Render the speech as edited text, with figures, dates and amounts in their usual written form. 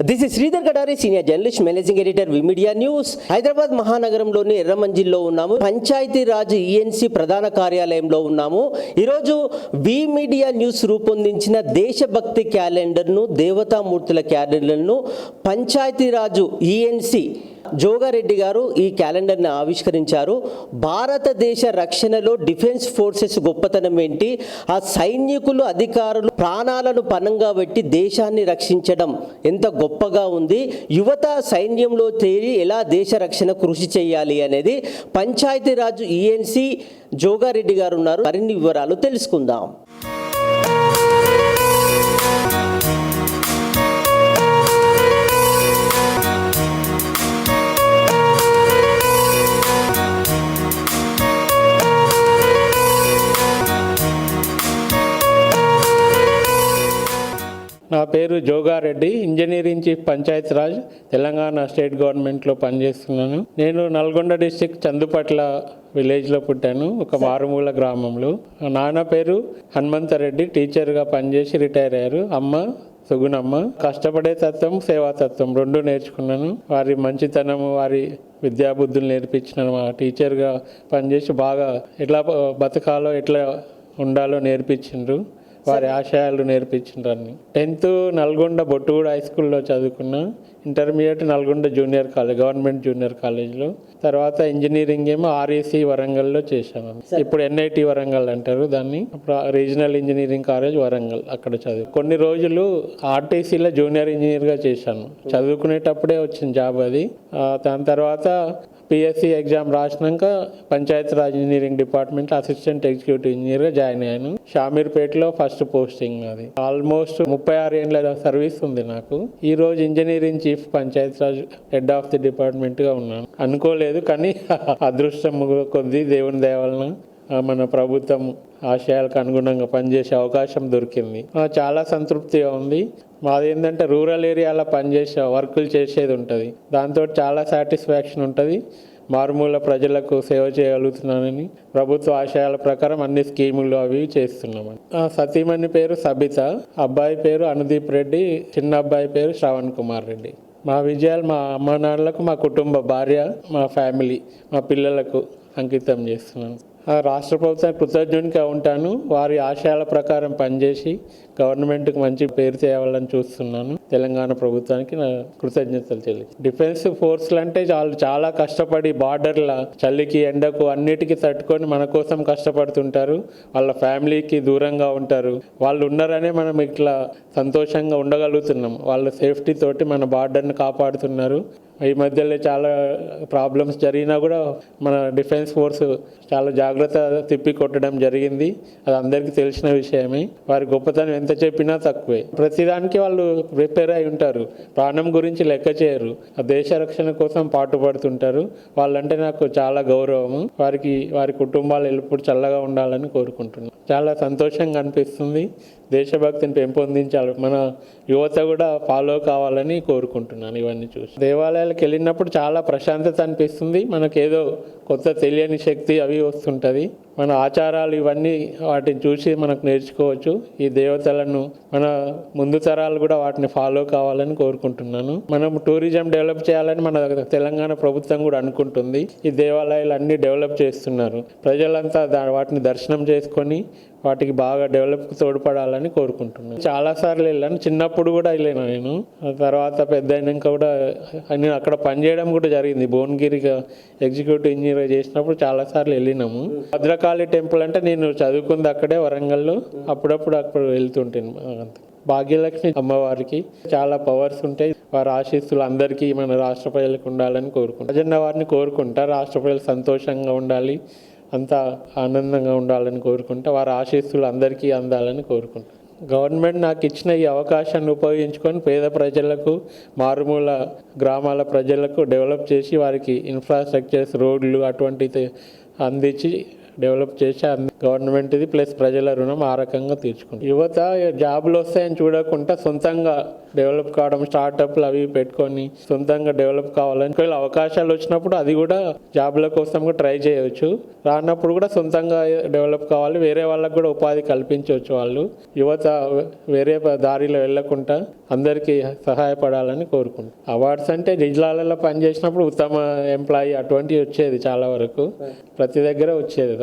This is Sridhar Kadari, senior journalist, managing editor, V media news. Hyderabad మహానగరంలోని ఎర్రమంజిల్లో ఉన్నాము. పంచాయతీరాజ్ ఈఎన్సీ ప్రధాన కార్యాలయంలో ఉన్నాము. ఈరోజు వి మీడియా న్యూస్ రూపొందించిన దేశభక్తి క్యాలెండర్ను, దేవతామూర్తుల క్యాలెండర్ను పంచాయతీరాజు ఈఎన్సీ జోగారెడ్డి గారు ఈ క్యాలెండర్ని ఆవిష్కరించారు. భారతదేశ రక్షణలో డిఫెన్స్ ఫోర్సెస్ గొప్పతనం ఏంటి, ఆ సైనికులు, అధికారులు ప్రాణాలను పణంగా పెట్టి దేశాన్ని రక్షించడం ఎంత గొప్పగా ఉంది, యువత సైన్యంలో చేరి ఎలా దేశ రక్షణ కృషి చేయాలి అనేది పంచాయతీరాజ్ ఈఎన్సీ జోగారెడ్డి గారు ఉన్నారు. మరిన్ని వివరాలు తెలుసుకుందాం. నా పేరు Jogareddy, engineering chief Panchayati Raj, Telangana state గవర్నమెంట్లో పనిచేస్తున్నాను. నేను నల్గొండ డిస్టిక్ చందుపట్ల విలేజ్లో పుట్టాను, ఒక మారుమూల గ్రామంలో. నాన్న పేరు హనుమంతరెడ్డి, టీచర్గా పనిచేసి రిటైర్ అయ్యారు. అమ్మ సుగుణమ్మ. కష్టపడే తత్వం, సేవాతత్వం రెండు నేర్చుకున్నాను. వారి మంచితనము, వారి విద్యాబుద్ధులు నేర్పించిన మా టీచర్గా పనిచేసి బాగా ఎట్లా బతకాలో, ఎట్లా ఉండాలో నేర్పించిండ్రు. వారి ఆశయాలు నేర్పించిండ్రు అన్ని. 10th నల్గొండ బొట్టుగూడ హై స్కూల్లో చదువుకున్న. Intermediate Nalgonda junior college, government junior కాలేజ్లో. తర్వాత ఇంజనీరింగ్ ఏమో ఆర్ఈసీ వరంగల్లో చేశాను. ఇప్పుడు ఎన్ఐటి వరంగల్ అంటారు దాన్ని. రీజనల్ ఇంజనీరింగ్ కాలేజ్ వరంగల్, అక్కడ చదువు. కొన్ని రోజులు ఆర్టీసీలో జూనియర్ ఇంజనీర్గా చేశాను. చదువుకునేటప్పుడే వచ్చిన జాబ్ అది. దాని తర్వాత పిఎస్సి ఎగ్జామ్ రాసినాక Panchayati Raj engineering department assistant executive ఇంజనీర్గా జాయిన్ అయ్యాను. షామీర్పేటలో ఫస్ట్ పోస్టింగ్ అది. ఆల్మోస్ట్ 36 ఏళ్ళ సర్వీస్ ఉంది నాకు. ఈ రోజు engineering chief Panchayati Raj head of the డిపార్ట్మెంట్గా ఉన్నాను. అనుకోలేదు, కానీ అదృష్టం కొద్ది దేవుని దయ వలన మన ప్రభుత్వం ఆశయాలకు అనుగుణంగా పనిచేసే అవకాశం దొరికింది. చాలా సంతృప్తిగా ఉంది. మాది ఏంటంటే రూరల్ ఏరియాలో పనిచేసే వర్కులు చేసేది ఉంటుంది. దాంతో చాలా సాటిస్ఫాక్షన్ ఉంటుంది. మారుమూల ప్రజలకు సేవ చేయగలుగుతున్నానని ప్రభుత్వ ఆశయాల ప్రకారం అన్ని స్కీములు అవి చేస్తున్నామని. సతీమణి పేరు సబిత, అబ్బాయి పేరు అనుదీప్ రెడ్డి, చిన్న అబ్బాయి పేరు శ్రవణ్ కుమార్ రెడ్డి. మా విజయాలు మా అమ్మ నాన్నలకు, మా కుటుంబ భార్య, మా ఫ్యామిలీ, మా పిల్లలకు అంకితం చేస్తున్నాను. రాష్ట్ర ప్రభుత్వం కృతజ్ఞునిగా ఉంటాను. వారి ఆశయాల ప్రకారం పనిచేసి గవర్నమెంట్కి మంచి పేరు తేవాలని చూస్తున్నాను. తెలంగాణ ప్రభుత్వానికి నా కృతజ్ఞతలు చెల్లి. డిఫెన్స్ ఫోర్స్లు అంటే చాలా కష్టపడి బార్డర్ల చలికి, ఎండకు అన్నిటికీ తట్టుకొని మన కోసం కష్టపడుతుంటారు. వాళ్ళ ఫ్యామిలీకి దూరంగా ఉంటారు. వాళ్ళు ఉన్నారనే మనం ఇట్లా సంతోషంగా ఉండగలుగుతున్నాం. వాళ్ళ సేఫ్టీ తోటి మన బార్డర్ని కాపాడుతున్నారు. ఈ మధ్యలో చాలా ప్రాబ్లమ్స్ జరిగినా కూడా మన డిఫెన్స్ ఫోర్స్ చాలా జాగ్రత్త తిప్పి కొట్టడం జరిగింది. అది అందరికీ తెలిసిన విషయమే. వారి గొప్పతనం ఎంత చెప్పినా తక్కువే. ప్రతిదానికి వాళ్ళు ప్రిపేర్ అయి ఉంటారు. ప్రాణం గురించి లెక్క చేయరు. ఆ దేశ రక్షణ కోసం పాటుపడుతుంటారు. వాళ్ళంటే నాకు చాలా గౌరవము. వారి కుటుంబాలు ఎప్పుడు చల్లగా ఉండాలని కోరుకుంటున్నాను. చాలా సంతోషంగా అనిపిస్తుంది. దేశభక్తిని పెంపొందించాలి, మన యువత కూడా ఫాలో కావాలని కోరుకుంటున్నాను. ఇవన్నీ చూసి దేవాలయాలకు వెళ్ళినప్పుడు చాలా ప్రశాంతత అనిపిస్తుంది. మనకేదో కొత్త తెలియని శక్తి అవి వస్తుంటుంది. మన ఆచారాలు ఇవన్నీ వాటిని చూసి మనకు నేర్చుకోవచ్చు. ఈ దేవతలను మన ముందు తరాలు కూడా వాటిని ఫాలో కావాలని కోరుకుంటున్నాను. మనం టూరిజం డెవలప్ చేయాలని మన తెలంగాణ ప్రభుత్వం కూడా అనుకుంటుంది. ఈ దేవాలయాలు అన్నీ డెవలప్ చేస్తున్నారు. ప్రజలంతా వాటిని దర్శనం చేసుకొని వాటికి బాగా డెవలప్కి తోడ్పడాలని కోరుకుంటున్నాను. చాలాసార్లు వెళ్ళాను. చిన్నప్పుడు కూడా వెళ్ళాను నేను. తర్వాత పెద్ద అయినాక కూడా నేను అక్కడ పనిచేయడం కూడా జరిగింది. భువనగిరిగా ఎగ్జిక్యూటివ్ ఇంజనీర్ చేసినప్పుడు చాలాసార్లు వెళ్ళినాము. భద్రకాళి టెంపుల్ అంటే నేను చదువుకుంది అక్కడే వరంగల్లో. అప్పుడప్పుడు అక్కడ వెళ్తుంటాను. భాగ్యలక్ష్మి అమ్మవారికి చాలా పవర్స్ ఉంటాయి. వారి ఆశీస్సులు అందరికీ మన రాష్ట్ర ప్రజలకు ఉండాలని కోరుకుంటారు. ప్రజన్న వారిని కోరుకుంటారు. రాష్ట్ర ప్రజలు సంతోషంగా ఉండాలి, అంతా ఆనందంగా ఉండాలని కోరుకుంటా. వారి ఆశీస్సులు అందరికీ అందాలని కోరుకుంటాను. గవర్నమెంట్ నాకు ఇచ్చిన ఈ అవకాశాన్ని ఉపయోగించుకొని పేద ప్రజలకు, మారుమూల గ్రామాల ప్రజలకు డెవలప్ చేసి వారికి ఇన్ఫ్రాస్ట్రక్చర్స్, రోడ్లు అటువంటివి అందించి డెవలప్ చేసి గవర్నమెంట్ ఇది ప్లస్ ప్రజల రుణం ఆ రకంగా తీర్చుకుంటాం. యువత జాబులు వస్తాయని చూడకుండా సొంతంగా డెవలప్ కావడం, స్టార్టప్లు అవి పెట్టుకొని సొంతంగా డెవలప్ కావాలని ఒకవేళ అవకాశాలు వచ్చినప్పుడు అది కూడా జాబుల కోసం కూడా ట్రై చేయవచ్చు. రానప్పుడు కూడా సొంతంగా డెవలప్ కావాలి, వేరే వాళ్ళకు కూడా ఉపాధి కల్పించవచ్చు. వాళ్ళు యువత వేరే దారిలో వెళ్లకుండా అందరికీ సహాయపడాలని కోరుకుంటాం. అవార్డ్స్ అంటే జిల్లాలలో పనిచేసినప్పుడు ఉత్తమ ఎంప్లాయీ అటువంటివి వచ్చేది, చాలా వరకు ప్రతి దగ్గర వచ్చేది.